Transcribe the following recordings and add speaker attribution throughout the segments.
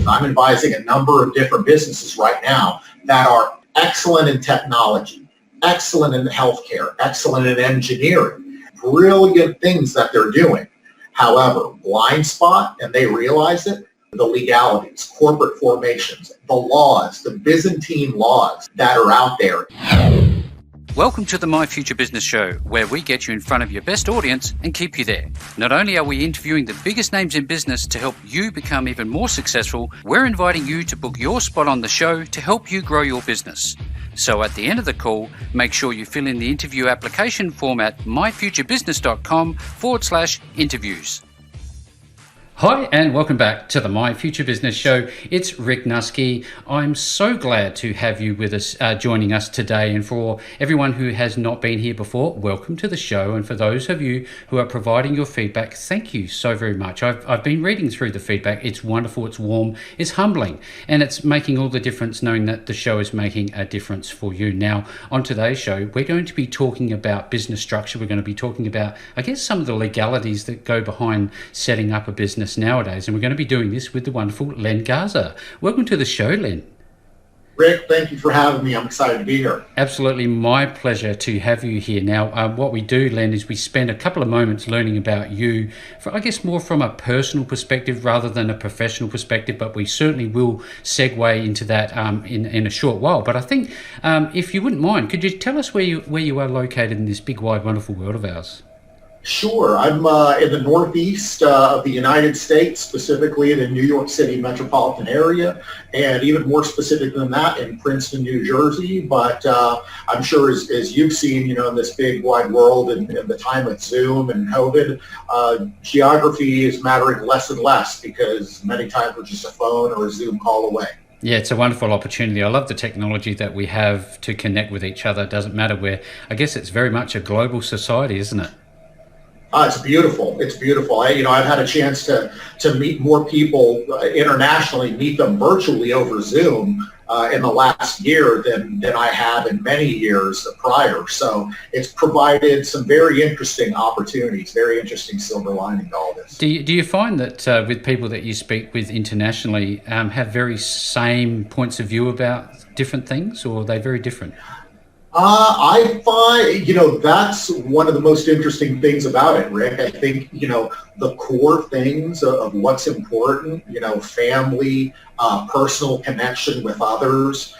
Speaker 1: I'm advising a number of different businesses right now that are excellent in technology, excellent in healthcare, excellent in engineering, brilliant things that they're doing. However, blind spot, and they realize it, the legalities, corporate formations, the laws, the Byzantine laws that are out there.
Speaker 2: Welcome to the My Future Business Show, where we get you in front of your best audience and keep you there. Not only are we interviewing the biggest names in business to help you become even more successful, we're inviting you to book your spot on the show to help you grow your business. So at the end of the call, make sure you fill in the interview application form at myfuturebusiness.com/interviews. Hi, and welcome back to the My Future Business Show. It's Rick Nuske. I'm so glad to have you with us, joining us today. And for everyone who has not been here before, welcome to the show. And for those of you who are providing your feedback, thank you so very much. I've been reading through the feedback. It's wonderful, it's warm, it's humbling, and it's making all the difference knowing that the show is making a difference for you. Now, on today's show, we're going to be talking about business structure. We're going to be talking about, I guess, some of the legalities that go behind setting up a business nowadays, and we're going to be doing this with the wonderful Len Garza. Welcome to the show, Len.
Speaker 1: Rick, thank you for having me. I'm excited to be here.
Speaker 2: Absolutely, my pleasure to have you here. Now, what we do, Len, is we spend a couple of moments learning about you, I guess more from a personal perspective rather than a professional perspective, but we certainly will segue into that in a short while. But I think, if you wouldn't mind, could you tell us where you are located in this big, wide, wonderful world of ours?
Speaker 1: Sure. I'm in the northeast of the United States, specifically in the New York City metropolitan area, and even more specific than that, in Princeton, New Jersey. But I'm sure as you've seen, in this big wide world and the time with Zoom and COVID, geography is mattering less and less because many times we're just a phone or a Zoom call away.
Speaker 2: Yeah, it's a wonderful opportunity. I love the technology that we have to connect with each other. It doesn't matter where. I guess it's very much a global society, isn't it?
Speaker 1: It's beautiful. It's beautiful. I've had a chance to meet more people internationally, meet them virtually over Zoom in the last year than I have in many years prior. So it's provided some very interesting opportunities, very interesting silver lining to all this.
Speaker 2: Do you find that with people that you speak with internationally have very same points of view about different things, or are they very different?
Speaker 1: I find, that's one of the most interesting things about it, Rick. I think, the core things of what's important, family, personal connection with others,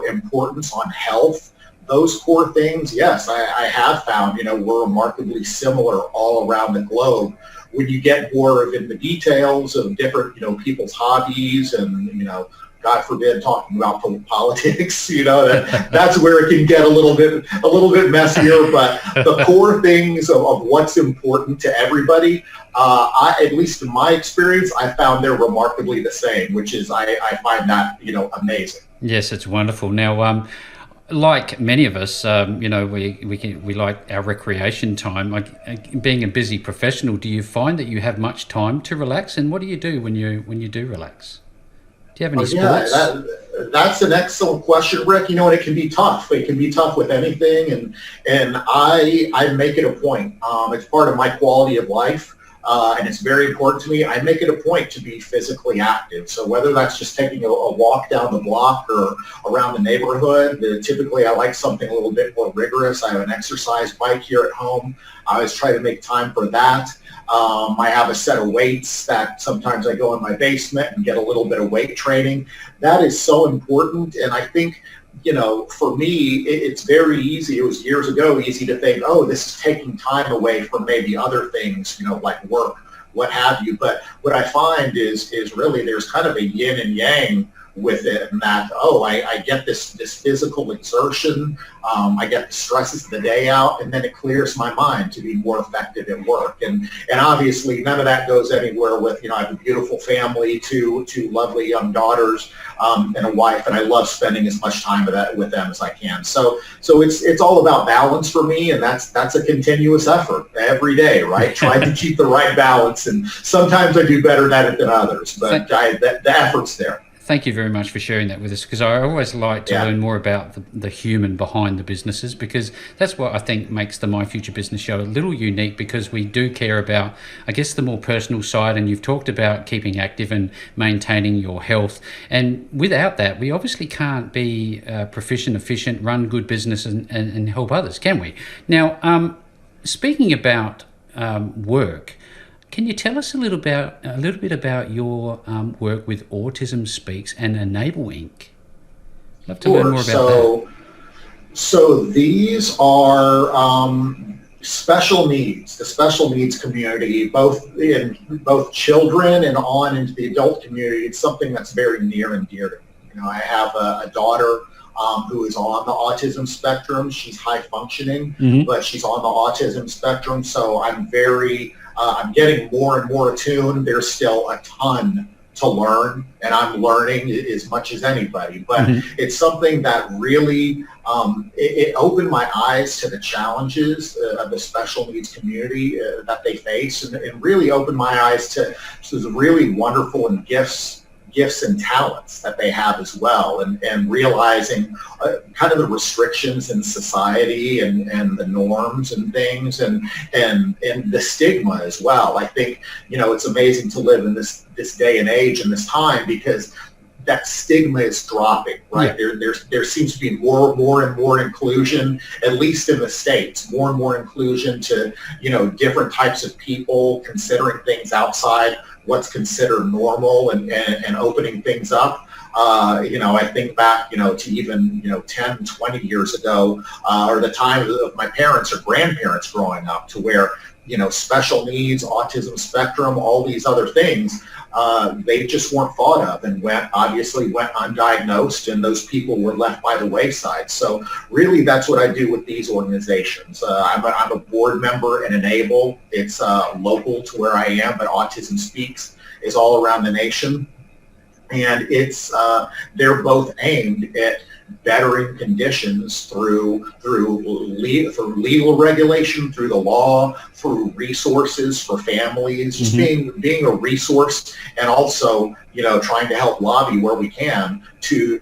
Speaker 1: importance on health, those core things, yes, I have found, we're remarkably similar all around the globe. When you get more in the details of different, people's hobbies and, God forbid, talking about politics, that's where it can get a little bit messier. But the core things of what's important to everybody, at least in my experience, I found they're remarkably the same, which is I find that amazing.
Speaker 2: Yes, it's wonderful. Now, like many of us, we like our recreation time. Being a busy professional, do you find that you have much time to relax? And what do you do when you do relax? Do you have any sports?
Speaker 1: Yeah, that's an excellent question, Rick. It can be tough. It can be tough with anything, and I make it a point. It's part of my quality of life, and it's very important to me. I make it a point to be physically active. So whether that's just taking a walk down the block or around the neighborhood, typically I like something a little bit more rigorous. I have an exercise bike here at home. I always try to make time for that. I have a set of weights that sometimes I go in my basement and get a little bit of weight training. That is so important. And I think, for me, it's very easy. It was years ago easy to think, oh, this is taking time away from maybe other things, like work, what have you. But what I find is really there's kind of a yin and yang with it, and that, I get this physical exertion, I get the stresses of the day out, and then it clears my mind to be more effective at work. And obviously none of that goes anywhere with, I have a beautiful family, two lovely young daughters, and a wife, and I love spending as much time with them as I can. So it's all about balance for me, and that's a continuous effort every day, right? Trying to keep the right balance, and sometimes I do better at it than others, but the effort's there.
Speaker 2: thank you very much for sharing that with us, because I always like to learn more about the human behind the businesses, because that's what I think makes the My Future Business Show a little unique, because we do care about, I guess, the more personal side. And you've talked about keeping active and maintaining your health. And without that, we obviously can't be proficient, efficient, run good business and help others, can we? Now, speaking about work, can you tell us a little bit about your work with Autism Speaks and Enable Inc.? I'd love to learn more about that.
Speaker 1: So these are special needs, the special needs community, both children and on into the adult community. It's something that's very near and dear to me. I have a daughter who is on the autism spectrum. She's high functioning, but she's on the autism spectrum. So I'm getting more and more attuned. There's still a ton to learn, and I'm learning as much as anybody. But it's something that really, it opened my eyes to the challenges of the special needs community that they face, and really opened my eyes to the really wonderful and gifts and talents that they have as well, and realizing kind of the restrictions in society and the norms and things and the stigma as well. I think, it's amazing to live in this day and age and this time, because that stigma is dropping, right? Yeah. There seems to be more and more inclusion, at least in the States, more and more inclusion to, different types of people, considering things outside what's considered normal and opening things up. I think back, to even, 10, 20 years ago, or the time of my parents or grandparents growing up, to where, special needs, autism spectrum, all these other things, they just weren't thought of and went undiagnosed, and those people were left by the wayside. So really, that's what I do with these organizations. I'm a board member in Enable. It's local to where I am, but Autism Speaks is all around the nation. And it's they're both aimed at bettering conditions through legal regulation, through the law, through resources for families, just being a resource, and also trying to help lobby where we can to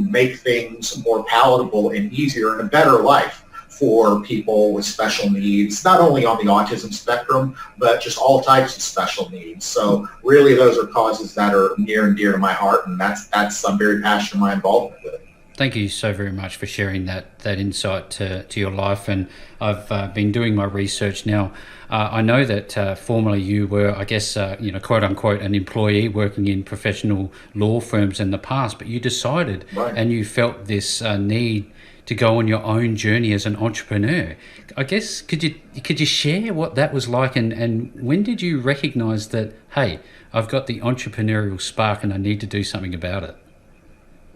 Speaker 1: make things more palatable and easier and a better life for people with special needs, not only on the autism spectrum, but just all types of special needs. So really, those are causes that are near and dear to my heart, and that's I'm very passionate in my involvement with it.
Speaker 2: Thank you so very much for sharing that insight to your life. And I've been doing my research now. I know that formerly you were, I guess, quote unquote, an employee working in professional law firms in the past, but you decided and you felt this need to go on your own journey as an entrepreneur. I guess, could you share what that was like, and when did you recognize that, hey, I've got the entrepreneurial spark and I need to do something about it?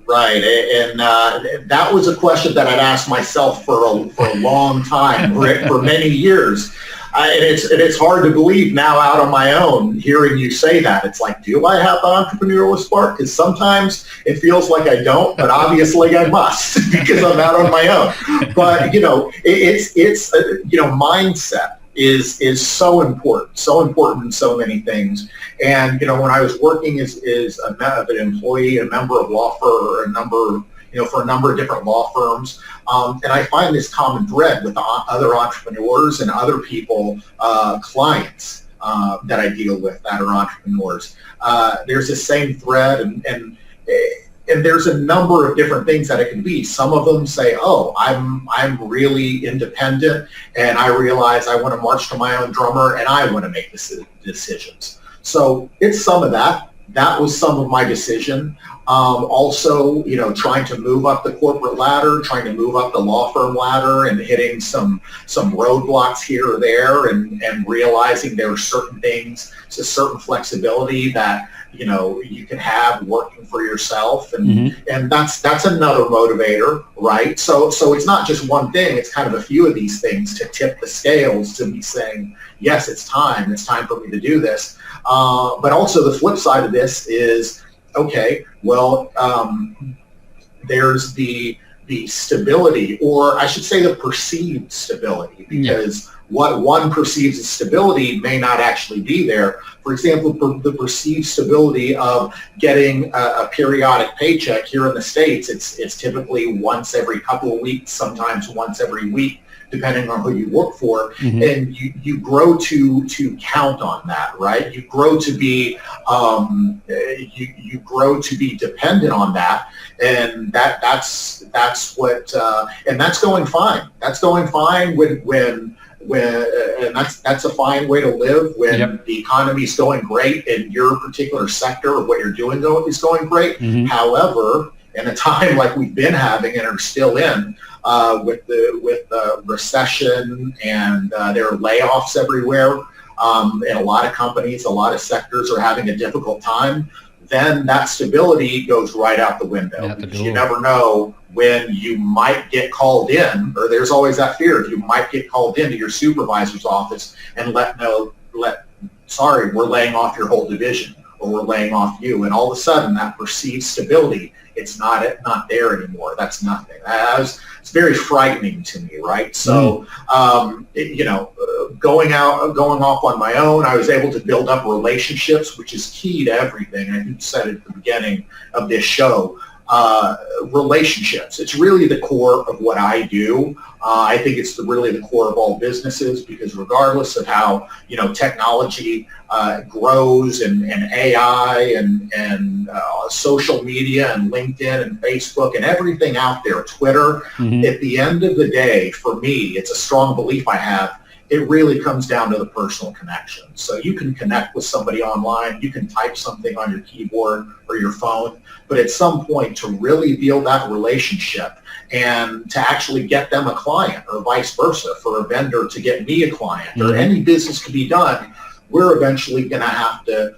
Speaker 1: Right, and that was a question that I'd asked myself for a long time, Rick, for many years. And it's hard to believe now out on my own, hearing you say that. It's like, do I have the entrepreneurial spark? Because sometimes it feels like I don't, but obviously I must, because I'm out on my own. But, it's mindset is so important in so many things. And, when I was working as an employee, a member of law firm, for a number of different law firms, and I find this common thread with other entrepreneurs and other people, clients that I deal with that are entrepreneurs. There's the same thread, and there's a number of different things that it can be. Some of them say, oh, I'm really independent, and I realize I want to march to my own drummer, and I want to make decisions. So it's some of that. That was some of my decision. Also, trying to move up the corporate ladder, trying to move up the law firm ladder, and hitting some roadblocks here or there, and realizing there are certain things, a certain flexibility that you can have working for yourself, and that's another motivator, right? So it's not just one thing; it's kind of a few of these things to tip the scales to me saying, yes, it's time for me to do this. But also the flip side of this is, okay, well, there's the stability, or I should say the perceived stability, because what one perceives as stability may not actually be there. For example, the perceived stability of getting a periodic paycheck here in the States, it's typically once every couple of weeks, sometimes once every week, depending on who you work for, and you grow to count on that, right? You grow to be you grow to be dependent on that, and that's what and that's going fine. That's going fine when and that's a fine way to live when the economy is going great and your particular sector of what you're doing is going great. However, in a time like we've been having and are still in, with the recession and there are layoffs everywhere, and a lot of companies, a lot of sectors are having a difficult time, then that stability goes right out the window. Because you never know when you might get called in, or there's always that fear, you might get called into your supervisor's office and sorry, we're laying off your whole division, or we're laying off you, and all of a sudden that perceived stability, it's not there anymore. That's nothing. It's very frightening to me, right? So, going off on my own, I was able to build up relationships, which is key to everything. And you said it at the beginning of this show, relationships. It's really the core of what I do. I think it's really the core of all businesses, because regardless of how technology grows and AI and social media and LinkedIn and Facebook and everything out there, Twitter, at the end of the day, for me, it's a strong belief I have, it really comes down to the personal connection. So you can connect with somebody online, you can type something on your keyboard or your phone, but at some point to really build that relationship and to actually get them a client, or vice versa, for a vendor to get me a client, or any business to be done, we're eventually going to have to,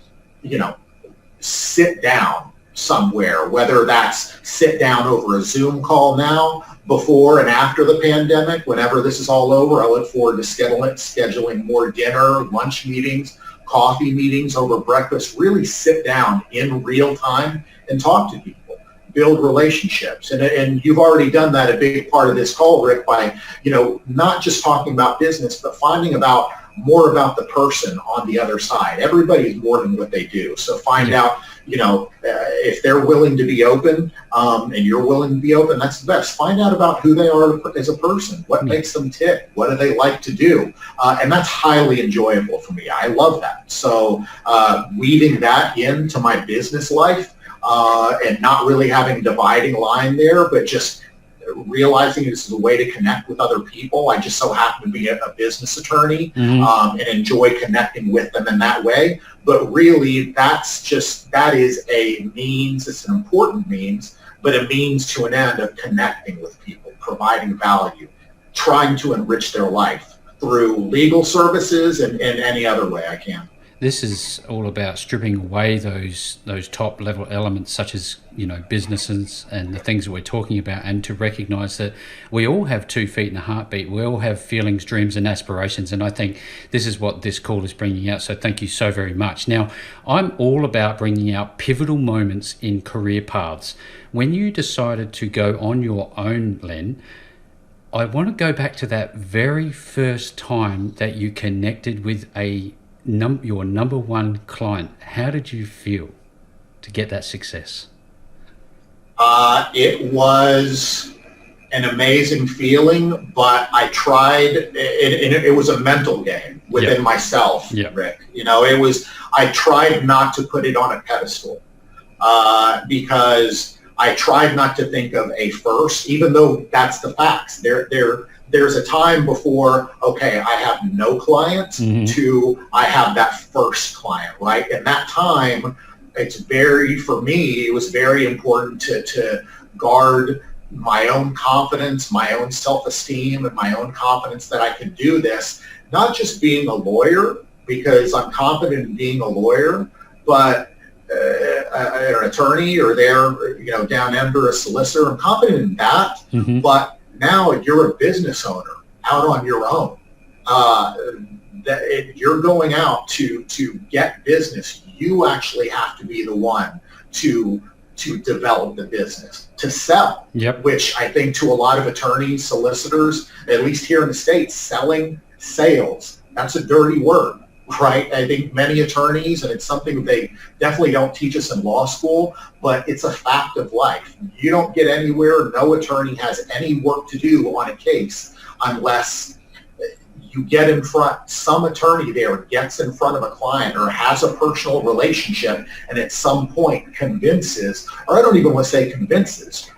Speaker 1: sit down somewhere, whether that's sit down over a Zoom call now, before and after the pandemic. Whenever this is all over, I look forward to scheduling more dinner, lunch meetings, coffee meetings over breakfast, really sit down in real time and talk to people, build relationships. And you've already done that a big part of this call, Rick, by, not just talking about business, but finding out more about the person on the other side. Everybody is more than what they do. So find out, if they're willing to be open, and you're willing to be open, that's the best. Find out about who they are as a person. What makes them tick? What do they like to do? And that's highly enjoyable for me. I love that. So weaving that into my business life, and not really having a dividing line there, but just realizing this is a way to connect with other people. I just so happen to be a business attorney, and enjoy connecting with them in that way. But really, that is a means, it's an important means, but a means to an end of connecting with people, providing value, trying to enrich their life through legal services and any other way I can.
Speaker 2: This is all about stripping away those top level elements, such as businesses and the things that we're talking about, and to recognize that we all have 2 feet and a heartbeat. We all have feelings, dreams, and aspirations, and I think this is what this call is bringing out. So thank you so very much. Now, I'm all about bringing out pivotal moments in career paths. When you decided to go on your own, Len, I want to go back to that very first time that you connected with your number one client. How did you feel to get that success?
Speaker 1: It was an amazing feeling, but I tried, and it was a mental game within myself, Rick. I tried not to put it on a pedestal, because I tried not to think of a first, even though that's the facts. There's a time before, okay, I have no clients, to I have that first client, right? And that time, for me, it was very important to guard my own confidence, my own self-esteem, and my own confidence that I could do this, not just being a lawyer, because I'm confident in being a lawyer, but an attorney, or down under a solicitor. I'm confident in that, but now you're a business owner out on your own. You're going out to get business. You actually have to be the one to develop the business, to sell, which I think to a lot of attorneys, solicitors, at least here in the States, selling Sales, that's a dirty word, right? I think many attorneys, and it's something they definitely don't teach us in law school, but it's a fact of life. You don't get anywhere. No attorney has any work to do on a case unless you get in front, some attorney there gets in front of a client or has a personal relationship and at some point convinces, or I don't even want to say convinces,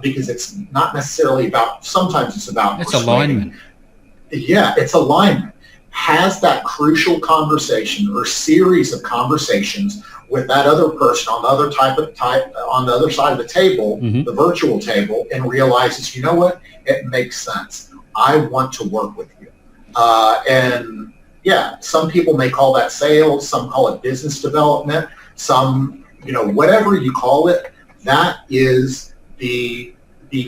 Speaker 1: because it's not necessarily about, sometimes it's about
Speaker 2: it's alignment.
Speaker 1: Yeah, it's alignment. Has that crucial conversation or series of conversations with that other person on the other on the other side of the table, the virtual table, and realizes, you know what, it makes sense. I want to work with you. And yeah, some people may call that sales, some call it business development, some, whatever you call it, that is the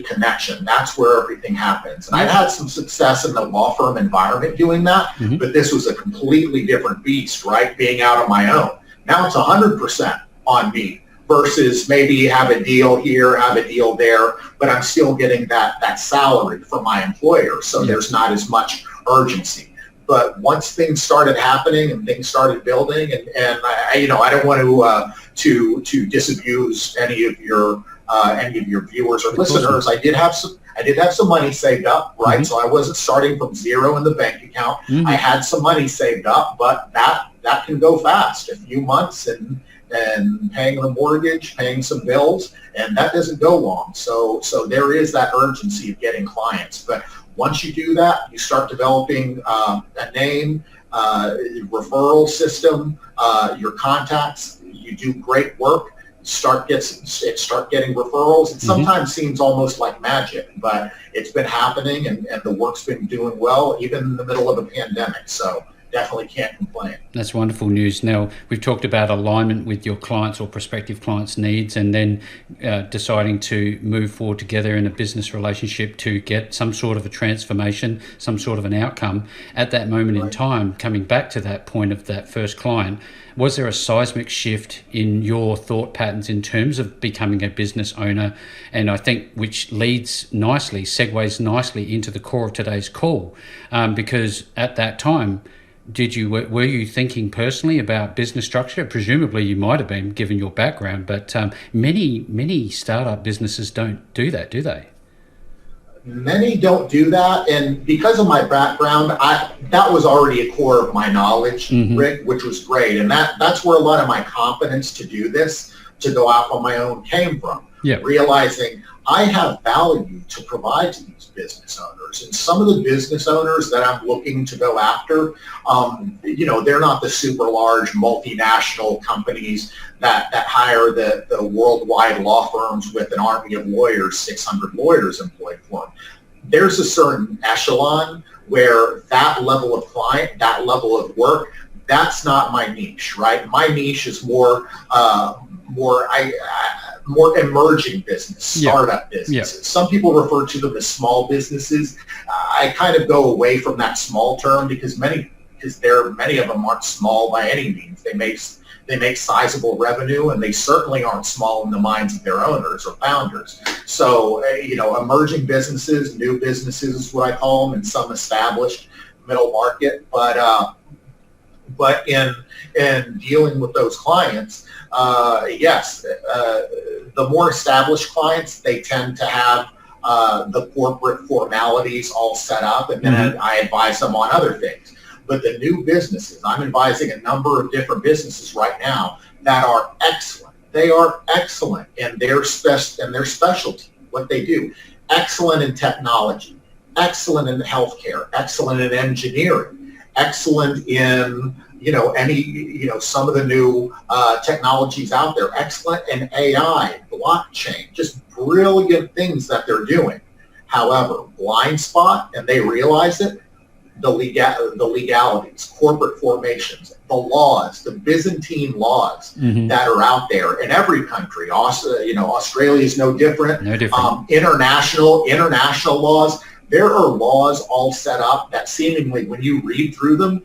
Speaker 1: connection. That's where everything happens. And I've had some success in the law firm environment doing that, but this was a completely different beast, right? Being out on my own. Now it's 100% on me versus maybe have a deal here, have a deal there, but I'm still getting that salary from my employer. So there's not as much urgency. But once things started happening and things started building, and I don't want to disabuse any of your viewers or listeners. I did have some money saved up, right? So I wasn't starting from zero in the bank account. I had some money saved up, but that can go fast. A few months and paying the mortgage, paying some bills, and that doesn't go long. So there is that urgency of getting clients. But once you do that, you start developing a name, referral system, your contacts. You do great work. Start getting referrals. It sometimes seems almost like magic, but it's been happening, and the work's been doing well, even in the middle of a pandemic. So definitely can't complain.
Speaker 2: That's wonderful news. Now, we've talked about alignment with your clients or prospective clients' needs, and then deciding to move forward together in a business relationship to get some sort of a transformation, some sort of an outcome. At that moment in time, coming back to that point of that first client, was there a seismic shift in your thought patterns in terms of becoming a business owner? And I think which segues nicely into the core of today's call, because at that time, were you thinking personally about business structure? Presumably you might have been, given your background, but many startup businesses don't do that, do they?
Speaker 1: Many don't do that, and because of my background, that was already a core of my knowledge, Rick, which was great, and that's where a lot of my confidence to do this, to go out on my own, came from. Realizing I have value to provide to these business owners, and some of the business owners that I'm looking to go after, they're not the super large multinational companies that hire the worldwide law firms with an army of lawyers, 600 lawyers employed for them. There's a certain echelon where that level of client, that level of work, that's not my niche, right? My niche is more emerging business, startup businesses. Some people refer to them as small businesses. I kind of go away from that small term because many of them aren't small by any means. They make sizable revenue, and they certainly aren't small in the minds of their owners or founders. So, emerging businesses, new businesses is what I call them, and some established middle market. But in dealing with those clients, the more established clients, they tend to have the corporate formalities all set up, and then I advise them on other things. But the new businesses, I'm advising a number of different businesses right now that are excellent. They are excellent in their specialty, what they do. Excellent in technology, excellent in healthcare, excellent in engineering, excellent in some of the new technologies out there, excellent in AI, blockchain, just brilliant things that they're doing. However, blind spot, and they realize it, the legalities, corporate formations, the laws, the Byzantine laws that are out there in every country. Australia is no different. International laws. There are laws all set up that seemingly, when you read through them,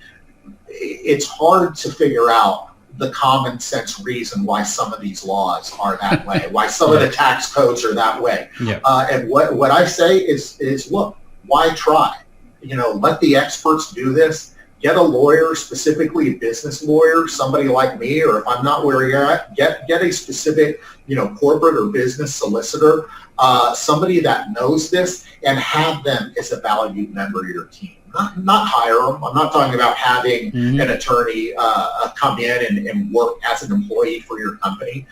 Speaker 1: it's hard to figure out the common sense reason why some of these laws are that way, why some of the tax codes are that way. And what I say is, look, why try? let the experts do this. Get a lawyer, specifically a business lawyer, somebody like me, or if I'm not where you're at, get a specific, corporate or business solicitor, somebody that knows this, and have them as a valued member of your team. Not hire them. I'm not talking about having an attorney come in and work as an employee for your company.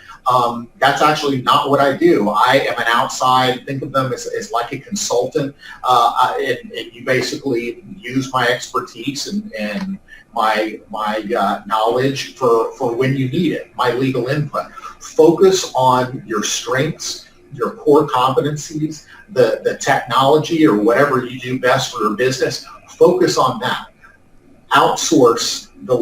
Speaker 1: That's actually not what I do. I am an outside, think of them as like a consultant. And you basically use my expertise and my knowledge for when you need it, my legal input. Focus on your strengths, your core competencies, the technology or whatever you do best for your business. Focus on that. Outsource the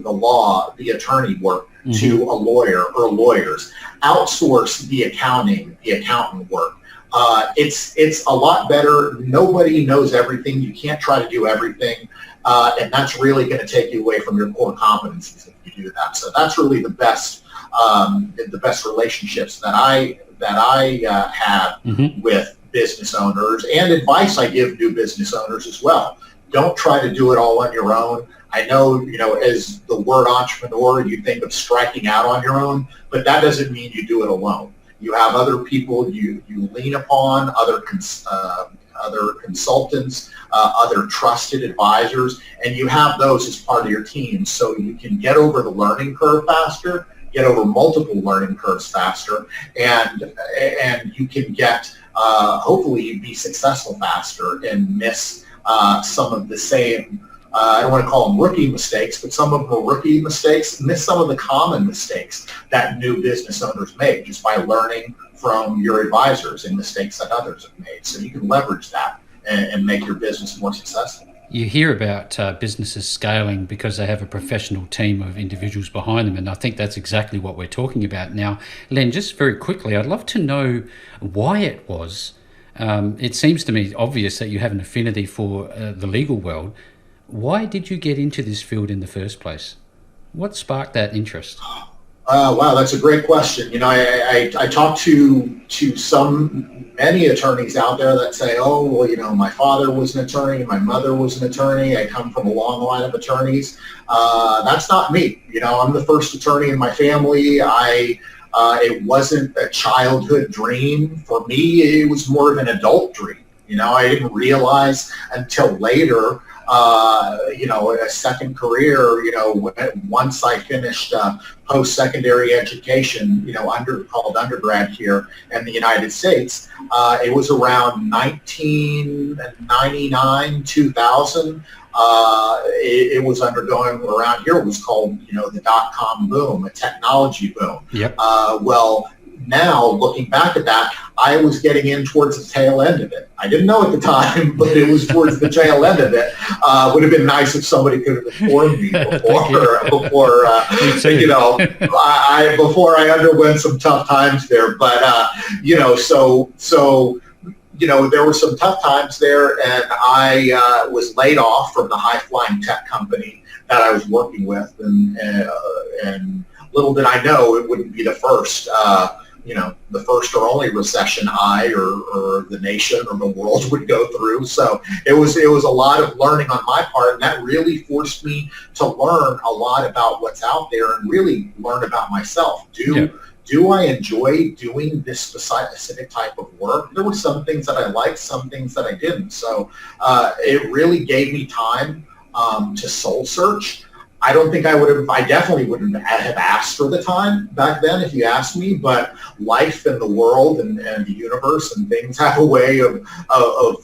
Speaker 1: the law, the attorney work to a lawyer or lawyers. Outsource the accountant work. It's a lot better. Nobody knows everything. You can't try to do everything, and that's really going to take you away from your core competencies if you do that. So that's really the best relationships that I have with business owners, and advice I give new business owners as well. Don't try to do it all on your own. I know, as the word entrepreneur, you think of striking out on your own, but that doesn't mean you do it alone. You have other people you lean upon, other consultants, other trusted advisors, and you have those as part of your team so you can get over the learning curve faster, get over multiple learning curves faster, and you can get hopefully be successful faster and miss some of the same, I don't want to call them rookie mistakes, but some of the rookie mistakes, miss some of the common mistakes that new business owners make just by learning from your advisors and mistakes that others have made. So you can leverage that and make your business more successful.
Speaker 2: You hear about businesses scaling because they have a professional team of individuals behind them, and I think that's exactly what we're talking about now. Len, just very quickly, I'd love to know why it was. It seems to me obvious that you have an affinity for the legal world. Why did you get into this field in the first place? What sparked that interest?
Speaker 1: Wow, that's a great question. I talk to many attorneys out there that say, oh, well, my father was an attorney, my mother was an attorney, I come from a long line of attorneys. That's not me. I'm the first attorney in my family. It wasn't a childhood dream. For me, it was more of an adult dream. I didn't realize until later, a second career, once I finished post-secondary education, called undergrad here in the United States. It was around 1999, 2000. It was undergoing around here. It was called, the dot-com boom, a technology boom.
Speaker 2: Yep.
Speaker 1: Well, now looking back at that, I was getting in towards the tail end of it. I didn't know at the time, but it was towards the tail end of it. Would have been nice if somebody could have informed me before I underwent some tough times there. But there were some tough times there, and I was laid off from the high-flying tech company that I was working with, and little did I know it wouldn't be the first or only recession I or the nation or the world would go through. So it was a lot of learning on my part, and that really forced me to learn a lot about what's out there and really learn about myself. Do I enjoy doing this specific type of work? There were some things that I liked, some things that I didn't. So it really gave me time to soul search. I definitely wouldn't have asked for the time back then if you asked me, but life and the world and the universe and things have a way of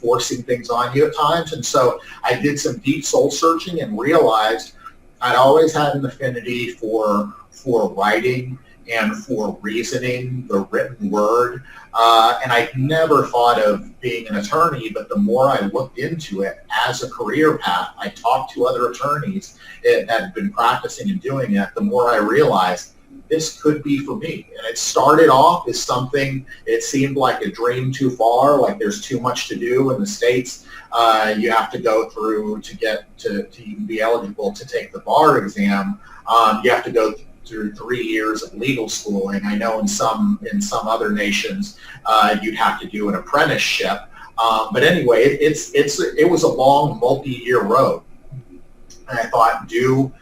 Speaker 1: forcing things on you at times. And so I did some deep soul searching and realized I'd always had an affinity for writing and for reasoning, the written word. And I never thought of being an attorney, but the more I looked into it as a career path, I talked to other attorneys that had been practicing and doing it, the more I realized this could be for me. And it started off as something, it seemed like a dream too far, like there's too much to do in the States. You have to go through to get to even be eligible to take the bar exam. You have to go through 3 years of legal schooling. I know in some other nations, you'd have to do an apprenticeship. But anyway, it was a long multi-year road. And I thought, do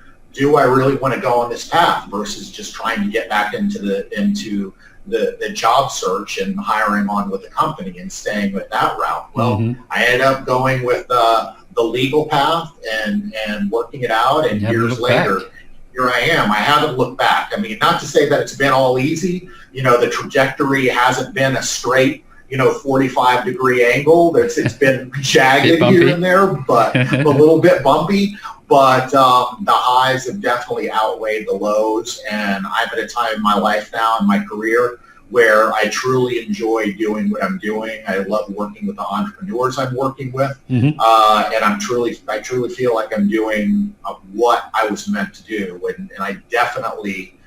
Speaker 1: I really want to go on this path versus just trying to get back into the job search and hiring on with the company and staying with that route? Well, I ended up going with the legal path and working it out. And years later, here I am. I haven't looked back. I mean, not to say that it's been all easy. The trajectory hasn't been a straight 45-degree angle. It's been jagged here and there, but a little bit bumpy. But the highs have definitely outweighed the lows. And I'm at a time in my life now in my career where I truly enjoy doing what I'm doing. I love working with the entrepreneurs I'm working with. And I truly feel like I'm doing what I was meant to do. And I definitely,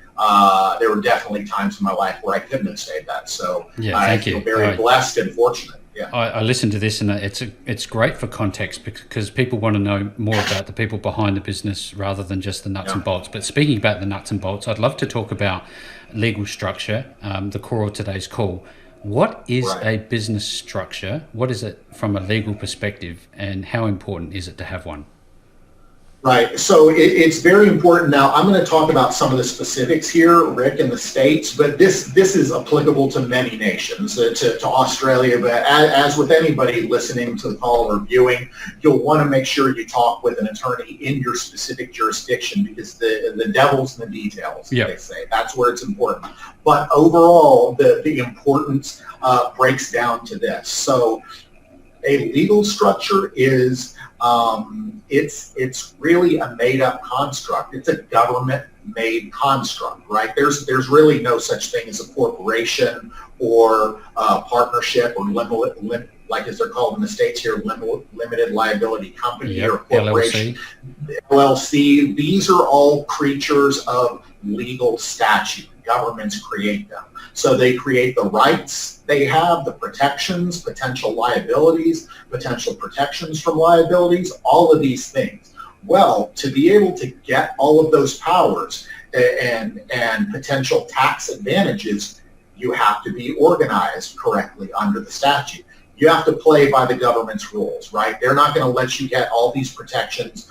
Speaker 1: there were definitely times in my life where I couldn't have said that. So I feel very blessed and fortunate. Yeah.
Speaker 2: I listened to this, and it's great for context because people want to know more about the people behind the business rather than just the nuts and bolts. But speaking about the nuts and bolts, I'd love to talk about legal structure, the core of today's call. What is a business structure? What is it from a legal perspective, and how important is it to have one?
Speaker 1: Right. So it's very important. Now, I'm going to talk about some of the specifics here, Rick, in the States, but this is applicable to many nations, to Australia. But as with anybody listening to the call or viewing, you'll want to make sure you talk with an attorney in your specific jurisdiction because the devil's in the details, they say. That's where it's important. But overall, the importance breaks down to this. So a legal structure is it's really a made-up construct. It's a government-made construct, right? There's really no such thing as a corporation or a partnership or like as they're called in the States here, limited liability company or corporation, LLC. These are all creatures of legal statute. Governments create them. So they create the rights they have, the protections, potential liabilities, potential protections from liabilities, all of these things. Well, to be able to get all of those powers and potential tax advantages, you have to be organized correctly under the statute. You have to play by the government's rules, right? They're not going to let you get all these protections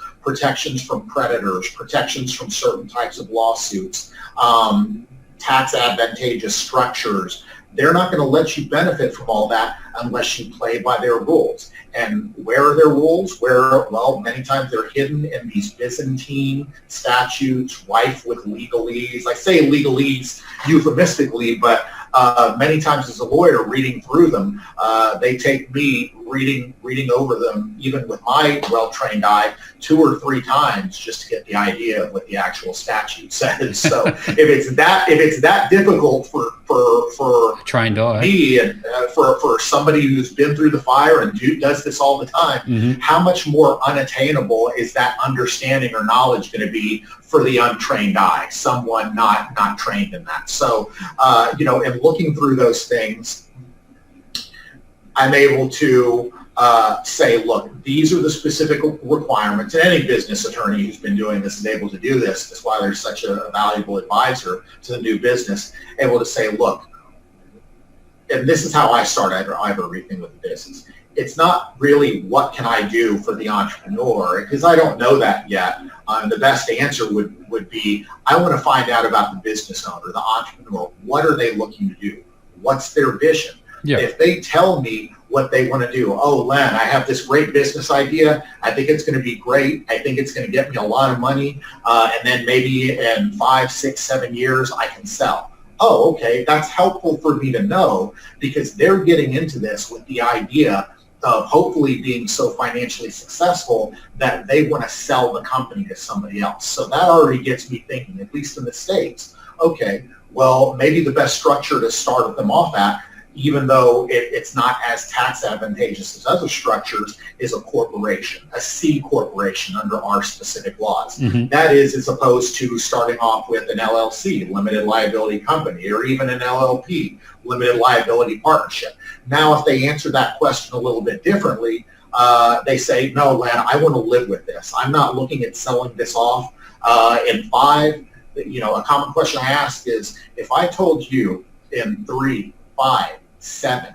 Speaker 1: from creditors, protections from certain types of lawsuits, tax advantageous structures. They're not going to let you benefit from all that unless you play by their rules. And where are their rules? Well, many times they're hidden in these Byzantine statutes, rife with legalese. I say legalese euphemistically, but many times as a lawyer reading through them, they take me reading over them, even with my well-trained eye, 2 or 3 times just to get the idea of what the actual statute says. So if it's that difficult for
Speaker 2: trained eye,
Speaker 1: me and for somebody who's been through the fire and does this all the time, how much more unattainable is that understanding or knowledge going to be for the untrained eye, someone not trained in that? So in looking through those things, I'm able to say, look, these are the specific requirements. And any business attorney who's been doing this is able to do this. That's why they're such a valuable advisor to the new business, able to say, look, and this is how I start everything with the business. It's not really what can I do for the entrepreneur, because I don't know that yet. The best answer would be, I want to find out about the business owner, the entrepreneur. What are they looking to do? What's their vision? Yeah. If they tell me what they want to do, oh, Len, I have this great business idea. I think it's going to be great. I think it's going to get me a lot of money. And then maybe in 5, 6, 7 years, I can sell. Oh, okay. That's helpful for me to know, because they're getting into this with the idea of hopefully being so financially successful that they want to sell the company to somebody else. So that already gets me thinking, at least in the States, okay, well, maybe the best structure to start them off at, even though it's not as tax advantageous as other structures, is a corporation, a C corporation under our specific laws. That is, as opposed to starting off with an LLC, limited liability company, or even an LLP, limited liability partnership. Now, if they answer that question a little bit differently, they say, no, Len, I want to live with this. I'm not looking at selling this off in 5. A common question I ask is, if I told you in 3, 5, 7,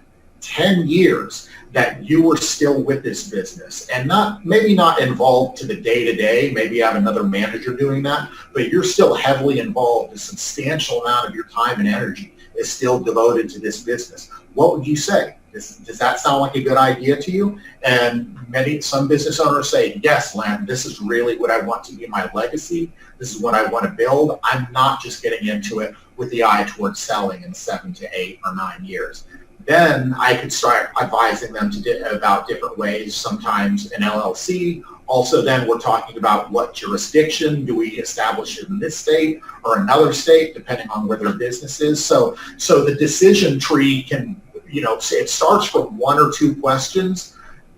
Speaker 1: 10 years that you were still with this business and maybe not involved to the day-to-day, maybe you have another manager doing that, but you're still heavily involved. A substantial amount of your time and energy is still devoted to this business. What would you say? Does that sound like a good idea to you? And some business owners say, yes, Len, this is really what I want to be my legacy. This is what I want to build. I'm not just getting into it with the eye towards selling in 7 to 8 or 9 years. Then I could start advising them about different ways, sometimes an LLC. Also, then we're talking about what jurisdiction do we establish in this state or another state, depending on where their business is. So the decision tree can, it starts from 1 or 2 questions,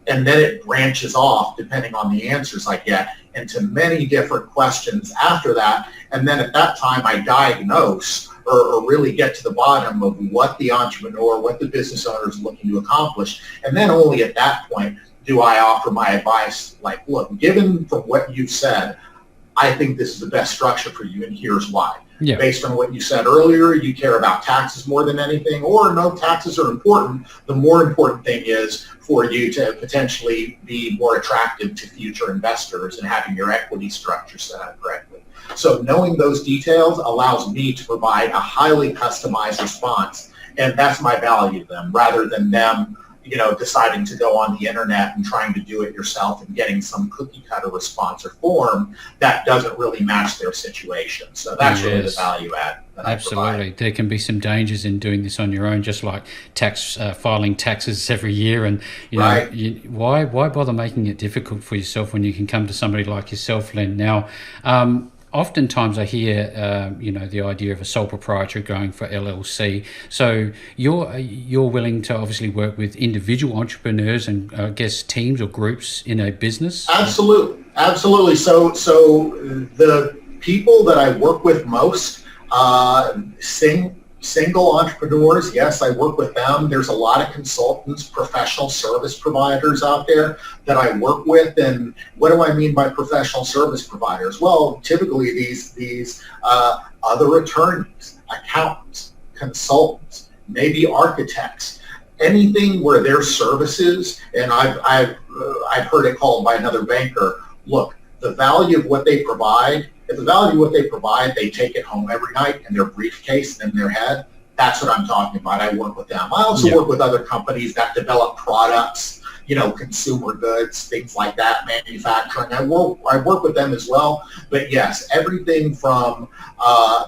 Speaker 1: and then it branches off, depending on the answers I get, into many different questions after that. And then at that time, I diagnose or really get to the bottom of what the entrepreneur, what the business owner is looking to accomplish. And then only at that point do I offer my advice, like, look, given from what you've said, I think this is the best structure for you, and here's why. Yeah. Based on what you said earlier, you care about taxes more than anything, or no, taxes are important. The more important thing is for you to potentially be more attractive to future investors and having your equity structure set up correctly. So knowing those details allows me to provide a highly customized response, and that's my value to them, rather than them, deciding to go on the internet and trying to do it yourself and getting some cookie cutter response or form that doesn't really match their situation. So that's really the value add.
Speaker 2: Absolutely. There can be some dangers in doing this on your own, just like filing taxes every year. And why bother making it difficult for yourself when you can come to somebody like yourself, Len? Now, oftentimes I hear, the idea of a sole proprietor going for LLC. So you're willing to obviously work with individual entrepreneurs and I guess teams or groups in a business?
Speaker 1: Absolutely. So the people that I work with most, single entrepreneurs, yes, I work with them. There's a lot of consultants, professional service providers out there that I work with. And what do I mean by professional service providers? Well, typically these other attorneys, accountants, consultants, maybe architects, anything where their services, and I've heard it called by another banker, look, the value of what they provide, if the value of what they provide, they take it home every night in their briefcase and in their head, that's what I'm talking about. I work with them. I also work with other companies that develop products, consumer goods, things like that, manufacturing. I work with them as well. But yes, everything from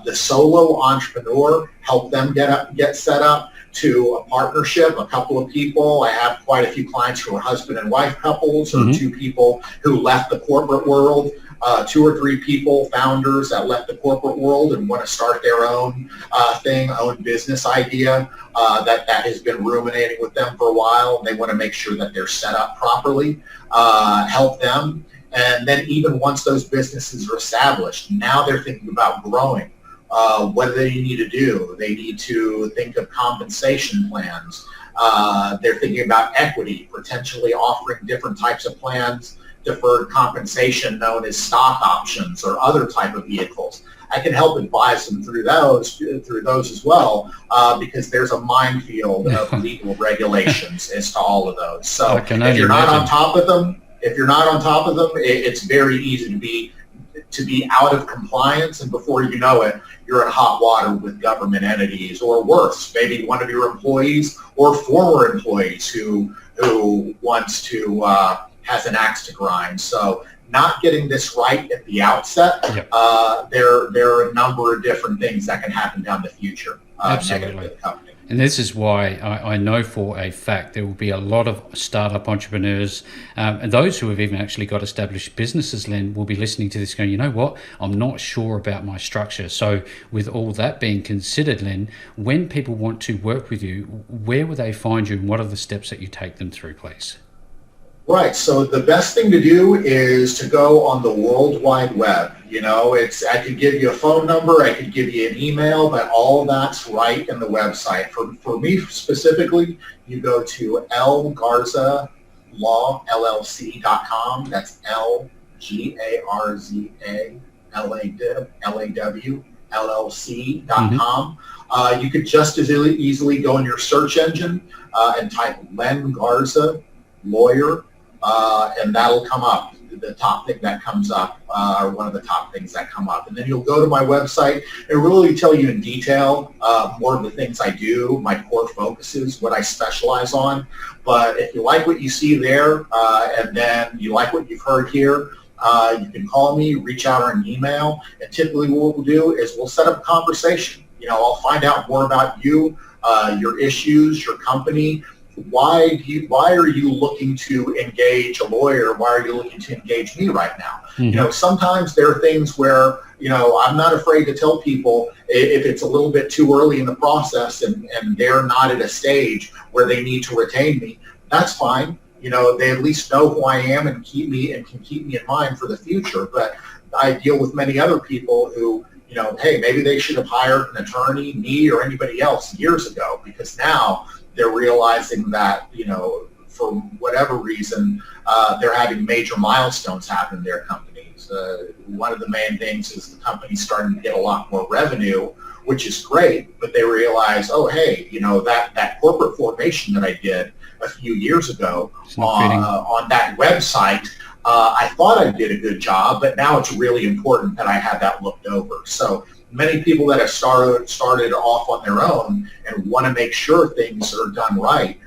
Speaker 1: the solo entrepreneur, help them get set up, to a partnership, a couple of people. I have quite a few clients who are husband and wife couples, or 2 people who left the corporate world, 2 or 3 people, founders that left the corporate world and want to start their own own business idea that has been ruminating with them for a while. And they want to make sure that they're set up properly, help them. And then even once those businesses are established, now they're thinking about growing. What do they need to do? They need to think of compensation plans. They're thinking about equity, potentially offering different types of plans, deferred compensation known as stock options or other type of vehicles. I can help advise them through those as well, because there's a minefield of legal regulations as to all of those. So if you're not on top of them, it's very easy to be out of compliance, and before you know it, you're in hot water with government entities, or worse, maybe one of your employees or former employees who wants to has an axe to grind. So not getting this right at the outset, there are a number of different things that can happen down the future.
Speaker 2: Absolutely. And this is why I know for a fact there will be a lot of startup entrepreneurs and those who have even actually got established businesses, Len, will be listening to this going, you know what, I'm not sure about my structure. So with all that being considered, Len, when people want to work with you, where will they find you and what are the steps that you take them through, please?
Speaker 1: Right. So the best thing to do is to go on the World Wide Web. I could give you a phone number, I could give you an email, but all that's right in the website. For me specifically, you go to Garza Law LLC.com. That's LGARZA LAW LLC.com. You could just as easily go in your search engine and type Len Garza, lawyer, and that'll come up. The top thing that comes up, or one of the top things that come up. And then you'll go to my website and really tell you in detail more of the things I do, my core focuses, what I specialize on. But if you like what you see there, and then you like what you've heard here, you can call me, reach out on an email, and typically what we'll do is we'll set up a conversation. I'll find out more about you, your issues, your company. Why are you looking to engage a lawyer? Why are you looking to engage me right now?
Speaker 2: Mm-hmm.
Speaker 1: Sometimes there are things where, I'm not afraid to tell people if it's a little bit too early in the process and they're not at a stage where they need to retain me. That's fine. They at least know who I am and can keep me in mind for the future. But I deal with many other people who, hey, maybe they should have hired an attorney, me or anybody else years ago, because now they're realizing that, for whatever reason, they're having major milestones happen in their companies. One of the main things is the company's starting to get a lot more revenue, which is great, but they realize, oh, hey, that corporate formation that I did a few years ago on that website, I thought I did a good job, but now it's really important that I have that looked over. So many people that have started off on their own and want to make sure things are done right,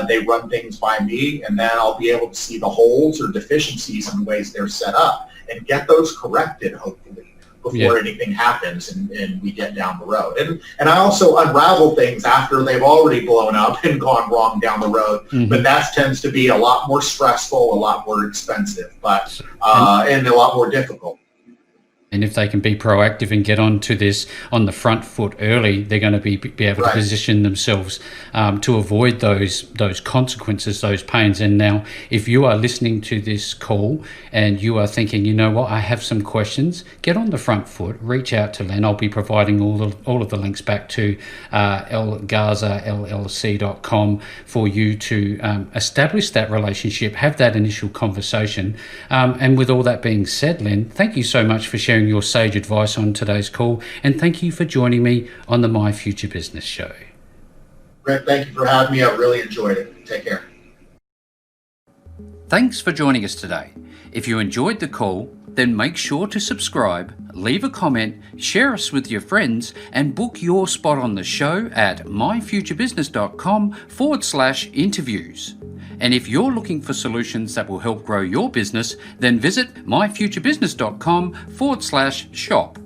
Speaker 1: they run things by me, and then I'll be able to see the holes or deficiencies in the ways they're set up and get those corrected, hopefully, before anything happens and we get down the road. And I also unravel things after they've already blown up and gone wrong down the road, but that tends to be a lot more stressful, a lot more expensive, but and a lot more difficult.
Speaker 2: And if they can be proactive and get onto this on the front foot early, they're going to be able to position themselves to avoid those consequences, those pains. And now, if you are listening to this call and you are thinking, you know what, I have some questions, get on the front foot, reach out to Len. I'll be providing all of the links back to GarzaLLC.com for you to establish that relationship, have that initial conversation. And with all that being said, Len, thank you so much for sharing your sage advice on today's call, and thank you for joining me on the My Future Business Show.
Speaker 1: Brett, thank you for having me. I really enjoyed it. Take care.
Speaker 2: Thanks for joining us today. If you enjoyed the call, then make sure to subscribe, leave a comment, share us with your friends, and book your spot on the show at myfuturebusiness.com/interviews. And if you're looking for solutions that will help grow your business, then visit myfuturebusiness.com/shop.